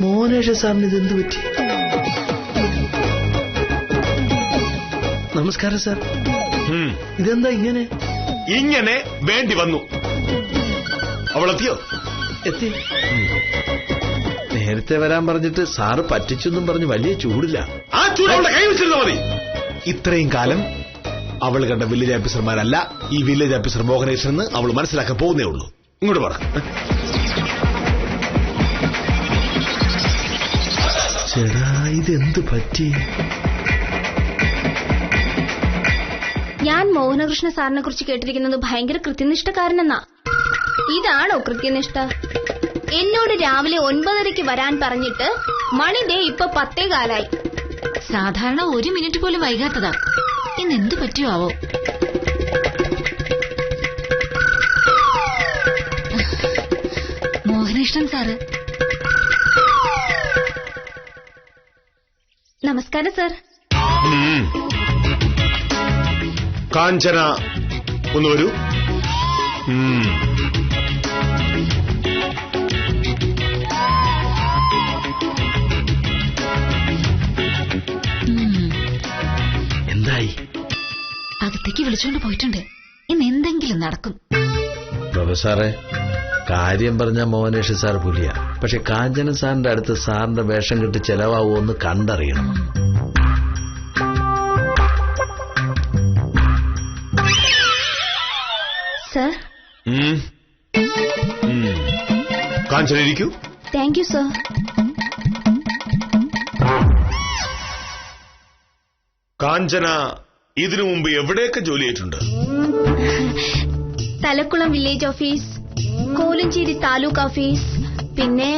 മോഹനേഷ സാറിന് ഇതെന്ത് പറ്റി? നമസ്കാരം സാർ. ഇതെന്താ ഇങ്ങനെ? ഇങ്ങനെ വേണ്ടി വന്നു. അവളെത്തിയോ? എത്തി. നേരത്തെ വരാൻ പറഞ്ഞിട്ട് സാറ് പറ്റിച്ചെന്നും പറഞ്ഞ് വലിയ ചൂടില്ല. ആ ചൂട് അവളുടെ കൈ വെച്ചിരുന്നാ മതി. ഇത്രയും കാലം അവൾ കണ്ട വില്ലേജ് ഓഫീസർമാരല്ല ഈ വില്ലേജ് ഓഫീസർ മോഹനേഷൻ എന്ന് അവൾ മനസ്സിലാക്കാൻ പോകുന്നേ ഉള്ളൂ. ഇങ്ങോട്ട് പറ. ചേടാ, ഇതെന്ത് പറ്റി? ഞാൻ മോഹനകൃഷ്ണ സാറിനെ കുറിച്ച് കേട്ടിരിക്കുന്നത് ഭയങ്കര കൃത്യനിഷ്ഠക്കാരനെന്നാ. ഇതാണോ കൃത്യനിഷ്ഠ? എന്നോട് രാവിലെ 9:30 വരാൻ പറഞ്ഞിട്ട് മണിദേ ഇപ്പൊ 10:15. സാധാരണ 1 മിനിറ്റ് പോലും വൈകാത്തതാ. ഇന്ന് എന്ത് പറ്റിയോ ആവോ? മോഹനകൃഷ്ണൻ സാറ്. നമസ്കാരം സാർ. കാഞ്ചന ഒന്ന് വരൂ. എന്തായി? അകത്തേക്ക് വിളിച്ചുകൊണ്ട് പോയിട്ടുണ്ട്. ഇന്ന് എന്തെങ്കിലും നടക്കും. പ്രൊഫസറെ, കാര്യം പറഞ്ഞ മോഹനേഷ സാർ പുലിയ. പക്ഷെ കാഞ്ചന സാറിന്റെ അടുത്ത് സാറിന്റെ വേഷം കിട്ടി ചെലവാകുമെന്ന് കണ്ടറിയണം. സർ. കാഞ്ചന ഇരിക്കൂ. Thank you sir. കാഞ്ചന ഇതിനു മുമ്പ് എവിടെയൊക്കെ ജോലി ചെയ്തിട്ടുണ്ട്? Thalakkulam village office, Kolenchery taluk office, പിന്നെ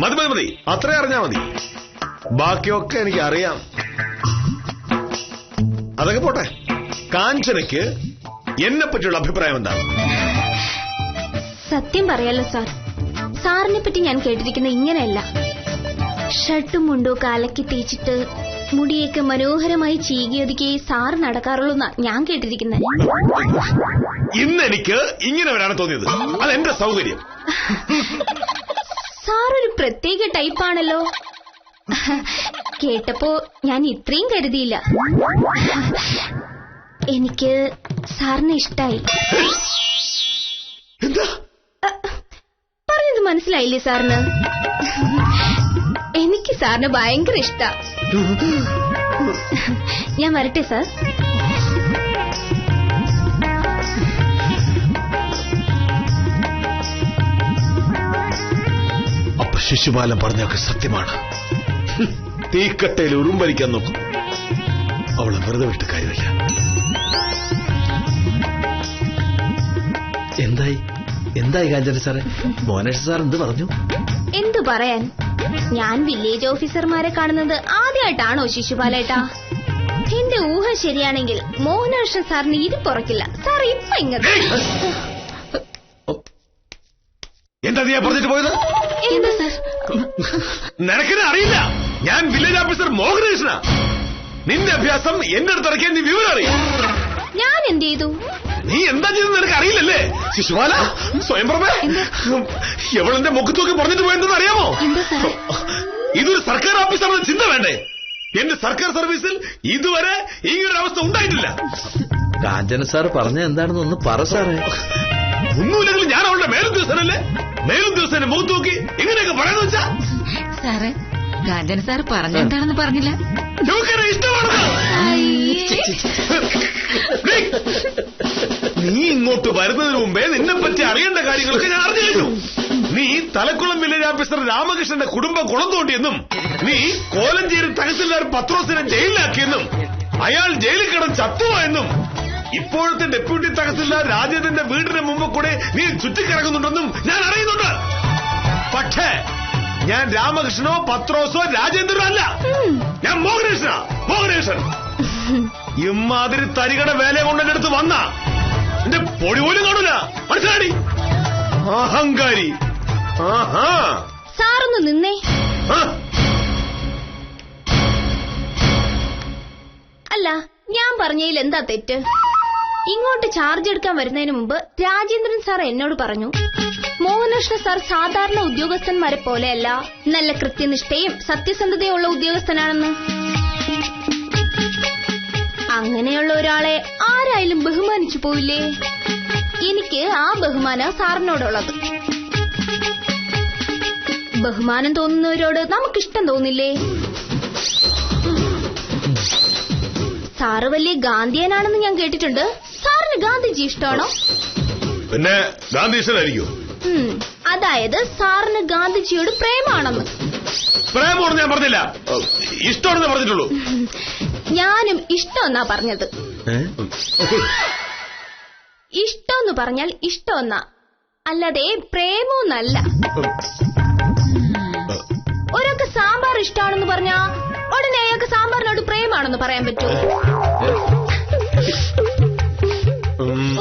മതി മതി മതി, അത്ര അറിഞ്ഞാ മതി. ബാക്കിയൊക്കെ എനിക്ക് അറിയാം. അതൊക്കെ പോട്ടെ. കാഞ്ചനയ്ക്ക് എന്നെ പറ്റിയുള്ള അഭിപ്രായം എന്താണ്? സത്യം പറയാലോ സാർ, സാറിനെ പറ്റി ഞാൻ കേട്ടിരിക്കുന്ന ഇങ്ങനെയല്ല. ഷർട്ടും മുണ്ടും കാലക്കി തേച്ചിട്ട് മുടിയൊക്കെ മനോഹരമായി ചീകിയൊതുക്കി സാർ നടക്കാറുള്ളൂ ഞാൻ കേട്ടിരിക്കുന്നത്. ഇന്ന് എനിക്ക് ഇങ്ങനെ വരാണ് തോന്നിയത്. അതെന്റെ സൗകര്യം. സാറൊരു പ്രത്യേക ടൈപ്പാണല്ലോ. കേട്ടപ്പോ ഞാൻ ഇത്രയും കരുതിയില്ല. എനിക്ക് സാറിനെ ഇഷ്ടായി. പറഞ്ഞത് മനസ്സിലായില്ലേ സാറിന്? എനിക്ക് സാറിന് ഭയങ്കര ഇഷ്ടാ. ഞാൻ വരട്ടെ സാർ. അപ്പൊ ശിശുപാലൻ പറഞ്ഞൊക്കെ സത്യമാണ്. തീക്കട്ടയിൽ ഉറുമ്പരിക്കാൻ നോക്കും. അവളെ വെറുതെ വിട്ട് കാര്യമില്ല. എന്തായി എന്തായി കാഞ്ചന സാറേ? മോഹനേഷ സാർ എന്ത് പറഞ്ഞു? എന്തു പറയാൻ, ഞാൻ വില്ലേജ് ഓഫീസർമാരെ കാണുന്നത് ആദ്യമായിട്ടാണോ ശിശുപാലേട്ടാ? എന്റെ ഊഹം ശരിയാണെങ്കിൽ മോഹനകൃഷ്ണൻ സാറിന് ഇരിപ്പുറക്കില്ല. സാർ ഇപ്പൊ ഇങ്ങോട്ട്. എന്താ നീ പറഞ്ഞിട്ട് പോയത്? എന്താ സാർ? നിനക്കിനെ അറിയില്ല. ഞാൻ വില്ലേജ് ഓഫീസർ മോഹനകൃഷ്ണ. നിന്റെ അഭ്യാസം എന്റെ അടുത്ത് ഇറക്കിയ നീ വിവരം അറിയാം. ഞാൻ എന്ത് ചെയ്തു? നീ എന്താ ചെയ്തെന്ന് നിനക്ക് അറിയില്ലല്ലേ? ശിശുപാല, സ്വയംപ്രഭേ, എവളെന്റെ മുഖത്ത് നോക്കി പറഞ്ഞിട്ട് പോയെന്ന് അറിയാമോ? ഇതൊരു സർക്കാർ ഓഫീസാണെന്ന് ചിന്ത വേണ്ടേ? എന്റെ സർക്കാർ സർവീസിൽ ഇതുവരെ ഇങ്ങനൊരു അവസ്ഥ ഉണ്ടായിട്ടില്ല. കാഞ്ചന സാർ പറഞ്ഞ എന്താണെന്ന് ഒന്ന് പറ സാറേ. ഒന്നുമില്ലെങ്കിലും ഞാൻ അവളുടെ മേലുദ്യോഗസ്ഥനല്ലേ? മേലുദ്യോഗസ്ഥനെ മുഖത്ത് നോക്കി എങ്ങനെയൊക്കെ പറയാന്ന് വെച്ചാ? സാറേ, കാഞ്ചന സാർ പറഞ്ഞെന്താണെന്ന് പറഞ്ഞില്ല. ഇഷ്ടമാണ്. നീ ഇങ്ങോട്ട് വരുന്നതിന് മുമ്പേ നിന്നെ പറ്റി അറിയേണ്ട കാര്യങ്ങളൊക്കെ ഞാൻ അറിഞ്ഞു കഴിഞ്ഞു. നീ തലക്കുളം വില്ലേജ് ഓഫീസർ രാമകൃഷ്ണന്റെ കുടുംബം കുളം തോണ്ടിയെന്നും നീ കോലഞ്ചേരി തഹസിൽദാർ പത്രോസിനെ ജയിലിലാക്കിയെന്നും അയാൾ ജയിലിൽ കിടന്ന് ചത്തുപോയെന്നും ഇപ്പോഴത്തെ ഡെപ്യൂട്ടി തഹസിൽദാർ രാജേന്ദ്രന്റെ വീടിന് മുമ്പ് കൂടെ നീ ചുറ്റിക്കിറങ്ങുന്നുണ്ടെന്നും ഞാൻ അറിയുന്നുണ്ട്. പക്ഷേ ഞാൻ രാമകൃഷ്ണനോ പത്രോസോ രാജേന്ദ്രനോ അല്ല. ഞാൻ മോഹനകൃഷ്ണ. മോഹനകൃഷ്ണൻ ഇമാതിരി തരികട വേല കൊണ്ട് എന്റെ അടുത്ത് വന്ന എന്റെ പൊടി പോലും കാണൂല. മനസ്സിലാടി? അഹങ്കാരി. സാറൊന്ന് നിന്നേ. അല്ല, ഞാൻ പറഞ്ഞതിൽ എന്താ തെറ്റ്? ഇങ്ങോട്ട് ചാർജ് എടുക്കാൻ വരുന്നതിന് മുമ്പ് രാജേന്ദ്രൻ സാർ എന്നോട് പറഞ്ഞു, മോഹനകൃഷ്ണ സാർ സാധാരണ ഉദ്യോഗസ്ഥന്മാരെ പോലെയല്ല, നല്ല കൃത്യനിഷ്ഠയും സത്യസന്ധതയുള്ള ഉദ്യോഗസ്ഥനാണെന്ന്. അങ്ങനെയുള്ള ഒരാളെ ആരായാലും ബഹുമാനിച്ചു പോവില്ലേ? എനിക്ക് ആ ബഹുമാനം സാറിനോടുള്ളത്. ബഹുമാനം തോന്നുന്നവരോട് നമുക്കിഷ്ടം തോന്നില്ലേ? സാറ് വലിയ ഗാന്ധിയനാണെന്ന് ഞാൻ കേട്ടിട്ടുണ്ട്. സാറിന് ഗാന്ധിജി ഇഷ്ടമാണോ? പിന്നെ ഗാന്ധി ഇഷ്ടമായിരിക്കും. അതായത് സാറിന് ഗാന്ധിജിയോട് പ്രേമാണെന്ന്. പ്രേമോട് ഞാൻ പറഞ്ഞില്ല, ഇഷ്ടമാണെന്ന് പറഞ്ഞിട്ടുള്ളൂ. ഞാനും ഇഷ്ടമെന്നാ പറഞ്ഞത്. ഇഷ്ടമെന്ന് പറഞ്ഞാൽ ഇഷ്ടമെന്നാ, അല്ലാതെ പ്രേമോന്നല്ല. ഒരാൾക്ക് സാമ്പാർ ഇഷ്ടമാണെന്ന് പറഞ്ഞാ ഉടനെ അയാൾക്ക് സാമ്പാറിനോട് പ്രേമാണെന്ന് പറയാൻ പറ്റുമോ?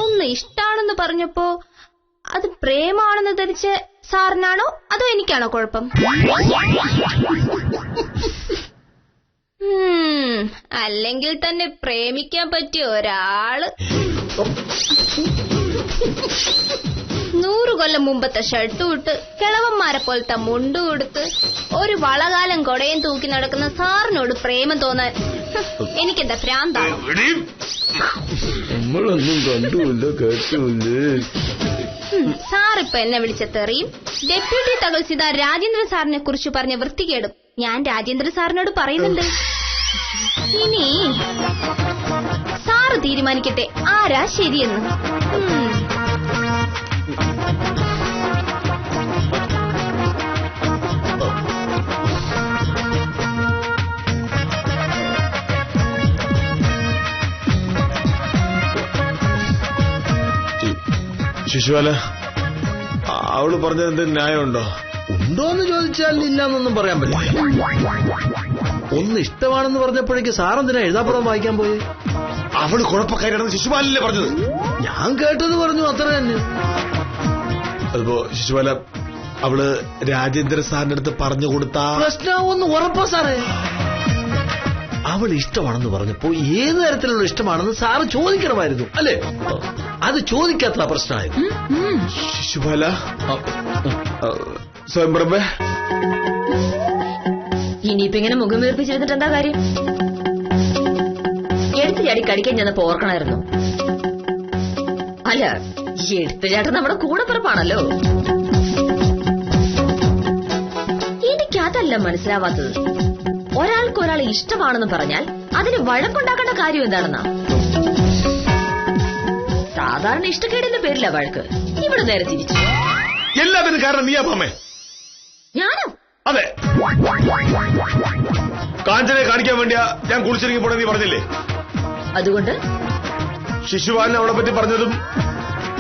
ഒന്ന് ഇഷ്ടാണെന്ന് പറഞ്ഞപ്പോ അത് പ്രേമാണെന്ന് ധരിച്ച് സാറിനാണോ അതോ എനിക്കാണോ കുഴപ്പം? അല്ലെങ്കിൽ തന്നെ പ്രേമിക്കാൻ പറ്റിയ ഒരാള് 100 കൊല്ലം മുമ്പത്തെ ഷർട്ടും ഇട്ട് കിളവന്മാരെ പോലത്തെ മുണ്ടു കൊടുത്ത് ഒരു വളകാലം കൊടയും തൂക്കി നടക്കുന്ന സാറിനോട് പ്രേമം തോന്നാൻ എനിക്കെന്താ ഭ്രാന്താണ്? നമ്മളൊന്നും കണ്ടുമില്ല കേട്ടുമില്ലേ. സാറിപ്പൊ എന്നെ വിളിച്ച തെറിയും ഡെപ്യൂട്ടി തഹസിൽദാർ രാജേന്ദ്രൻ സാറിനെ കുറിച്ച് പറഞ്ഞ വൃത്തികേടും ഞാൻ രാജേന്ദ്രൻ സാറിനോട് പറയുന്നുണ്ട്. ഇനി സാറ് തീരുമാനിക്കട്ടെ ആരാ ശരിയെന്ന്. ശിശുപാല, അവള് പറഞ്ഞത് എന്തെങ്കിലും ന്യായമുണ്ടോ? ഉണ്ടോന്ന് ചോദിച്ചാൽ ഇല്ലാന്നൊന്നും പറയാൻ പറ്റില്ല. ഒന്ന് ഇഷ്ടമാണെന്ന് പറഞ്ഞപ്പോഴേക്ക് സാറെന്തിനാ എഴുതാപ്പുറം വായിക്കാൻ പോയി? അവള് കുഴപ്പക്കാരാണെന്ന് ശിശുപാലല്ലേ പറഞ്ഞത്? ഞാൻ കേട്ടത് പറഞ്ഞു, അത്ര തന്നെ. അതിപ്പോ ശിശുപാല, അവള് രാജേന്ദ്ര സാറിന്റെ അടുത്ത് പറഞ്ഞു കൊടുത്താ പ്രശ്നമാവൊന്ന് ഉറപ്പാ സാറേ. അവൾ ഇഷ്ടമാണെന്ന് പറഞ്ഞപ്പോ ഏത് തരത്തിലുള്ള ഇഷ്ടമാണെന്ന് സാറ് ചോദിക്കണമായിരുന്നു, അല്ലേ? അത് ചോദിക്കാത്ത പ്രശ്നമായത്. ശിശുപാല, സ്വയംപ്രഭ, ഇനിയിപ്പോ ഇങ്ങനെ മുഖം വീർപ്പിച്ചിരുന്നിട്ട് എന്താ കാര്യം? എടുത്തു ചാടി കടിക്കാൻ ചെന്നപ്പോ ഓർക്കണമായിരുന്നു. അല്ല, എടുത്തുചാട്ടം നമ്മുടെ കൂടപ്പിറപ്പാണല്ലോ. എനിക്കതല്ല മനസ്സിലാവാത്തത്. ഒരാൾക്ക് ഒരാളെ ഇഷ്ടമാണെന്ന് പറഞ്ഞാൽ അതിന് വഴക്കുണ്ടാക്കേണ്ട കാര്യം എന്താണെന്നാ? സാധാരണ ഇഷ്ടക്കേടിന്റെ പേരില്ല വഴക്ക്. ഇവിടെ നേരെ തിരിച്ചു. എല്ലാത്തിനും കാരണം നീയാ പാമേ. ഞാനോ? അതെ, കാഞ്ചനെ കാണിക്കാൻ വേണ്ടിയാ ഞാൻ കുളിച്ചിറങ്ങി പോണേ നീ പറഞ്ഞില്ലേ? അതുകൊണ്ട് ശിശുപാലൻ അവളെ പറ്റി പറഞ്ഞതും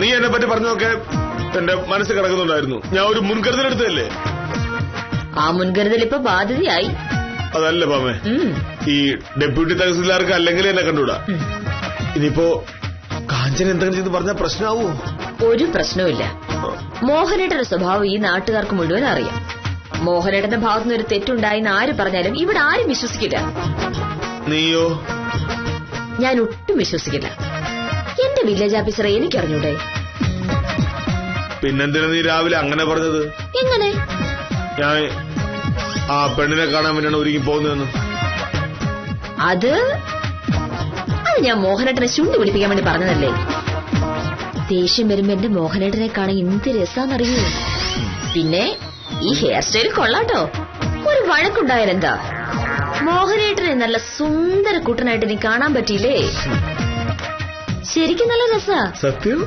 നീ എന്നെ പറ്റി പറഞ്ഞതൊക്കെ എന്റെ മനസ്സിൽ കിടക്കുന്നുണ്ടായിരുന്നു. ഞാൻ ഒരു മുൻകരുതലെടുത്തതല്ലേ. ആ മുൻകരുതൽ ഇപ്പൊ ബാധ്യതയായി. അതല്ല പാമേ, ഈ ഡെപ്യൂട്ടി തഹസിൽദാർക്ക് അല്ലെങ്കിൽ എന്നെ കണ്ടുകൂടാ. ഇനിയിപ്പോ കാഞ്ചന എന്തെങ്കിലും ചെയ്ത് പറഞ്ഞാൽ പ്രശ്നമാവോ? ഒരു പ്രശ്നവുമില്ല. മോഹനേട്ടന്റെ സ്വഭാവം ഈ നാട്ടുകാർക്ക് മുഴുവൻ അറിയാം. മോഹനേട്ടന്റെ ഭാഗത്തുനിന്ന് ഒരു തെറ്റുണ്ടായെന്ന് ആര് പറഞ്ഞാലും ഇവിടെ ആരും വിശ്വസിക്കില്ല. നീയോ? ഞാൻ ഒട്ടും വിശ്വസിക്കില്ല. എന്റെ വില്ലേജ് ഓഫീസറെ എനിക്കറിഞ്ഞൂടെ? പിന്നെന്തിനാ നീ രാവിലെ അങ്ങനെ പറഞ്ഞത്? എങ്ങനെ? ഞാൻ ആ പെണ്ണിനെ കാണാൻ വേണ്ടിയാണ് ഒരുങ്ങി പോകുന്നതെന്ന്. അത് ഞാൻ മോഹനേട്ടനെ ചുണ്ടു പിടിപ്പിക്കാൻ വേണ്ടി പറഞ്ഞതല്ലേ. ദേഷ്യം വരുമ്പോ എന്റെ മോഹനേട്ടനെ കാണാൻ എന്ത് രസാന്നറിയൂ. പിന്നെ ഈ ഹെയർ സ്റ്റൈൽ കൊള്ളാട്ടോ. ഒരു വഴക്കുണ്ടായാലെന്താ? മോഹനേട്ടനെ നല്ല സുന്ദര കുട്ടനായിട്ട് നീ കാണാൻ പറ്റിയില്ലേ? ശരിക്കും നല്ല രസാ. സത്യം.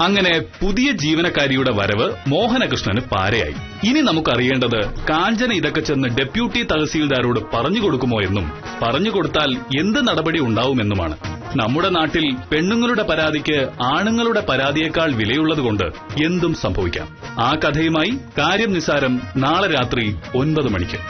അങ്ങനെ പുതിയ ജീവനക്കാരിയുടെ വരവ് മോഹനകൃഷ്ണന് പാരയായി. ഇനി നമുക്കറിയേണ്ടത് കാഞ്ചന ഇതൊക്കെ ചെന്ന് ഡെപ്യൂട്ടി തഹസീൽദാരോട് പറഞ്ഞു കൊടുക്കുമോ എന്നും പറഞ്ഞു കൊടുത്താൽ എന്ത് നടപടി ഉണ്ടാവുമെന്നുമാണ്. നമ്മുടെ നാട്ടിൽ പെണ്ണുങ്ങളുടെ പരാതിക്ക് ആണുങ്ങളുടെ പരാതിയേക്കാൾ വിലയുള്ളതുകൊണ്ട് എന്തും സംഭവിക്കാം. ആ കഥയുമായി കാര്യം നിസാരം നാളെ രാത്രി 9 മണിക്ക്.